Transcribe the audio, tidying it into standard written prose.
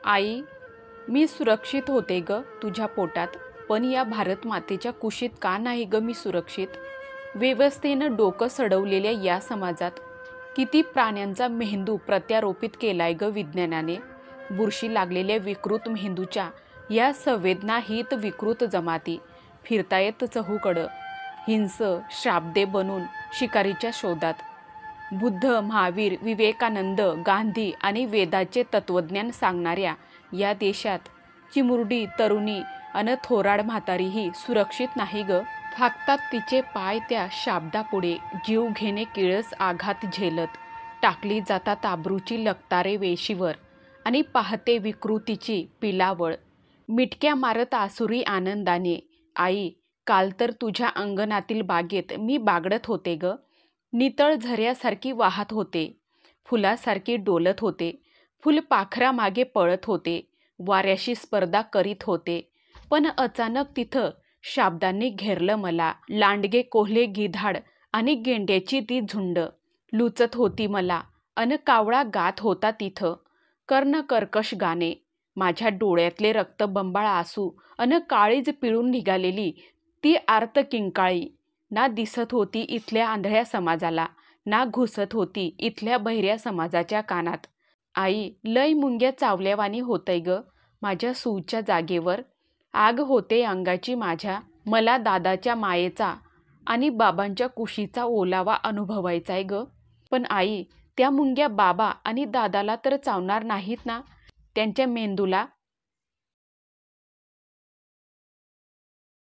आई, मी सुरक्षित होते ग तुझ्या पोटात, पण या भारत मातेच्या कुशीत का नाही ग मी सुरक्षित? व्यवस्थेनं डोकं सडवलेल्या या समाजात किती प्राण्यांचा मेंदू प्रत्यारोपित केलाय ग विज्ञानाने. बुरशी लागलेल्या विकृत मेंदूच्या या संवेदनाहीत विकृत जमाती फिरतायत चहूकडं, हिंस शाब्दे बनून शिकारीच्या शोधात. बुद्ध, महावीर, विवेकानंद, गांधी आणि वेदाचे तत्वज्ञान सांगणाऱ्या या देशात चिमुरडी तरुणी अन थोराड म्हातारीही सुरक्षित नाही ग. फाकतात तिचे पाय त्या शाब्दापुढे, जीव घेणे किळस आघात झेलत. टाकली जातात आबरूची लक्तारे वेशीवर आणि पाहते विकृतीची पिलावळ. मिटक्या मारत आसुरी आनंदाने. आई, काल तर तुझ्या अंगणातील बागेत मी बागडत होते ग. नितळ झऱ्यासारखी वाहत होते, फुलासारखी डोलत होते. फुलपाखरामागे पळत होते, वाऱ्याशी स्पर्धा करीत होते. पण अचानक तिथं शाब्दांनी घेरलं मला. लांडगे, कोल्हे, गिधाड आणि गेंड्याची ती झुंड लुचत होती मला, अन कावळा गात होता तिथं कर्णकर्कश गाणे. माझ्या डोळ्यातले रक्तबंबाळ आसू अन काळीज पिळून निघालेली ती आर्त किंकाळी ना दिसत होती इथल्या आंधळ्या समाजाला, ना घुसत होती इथल्या बहिऱ्या समाजाच्या कानात. आई, लय मुंग्या चावल्यावानी होतंय ग माझ्या सूच्या जागेवर. आग होते अंगाची माझ्या. मला दादाच्या मायेचा आणि बाबांच्या कुशीचा ओलावा अनुभवायचाय ग. पण आई, त्या मुंग्या बाबा आणि दादाला तर चावणार नाहीत ना? त्यांच्या मेंदूला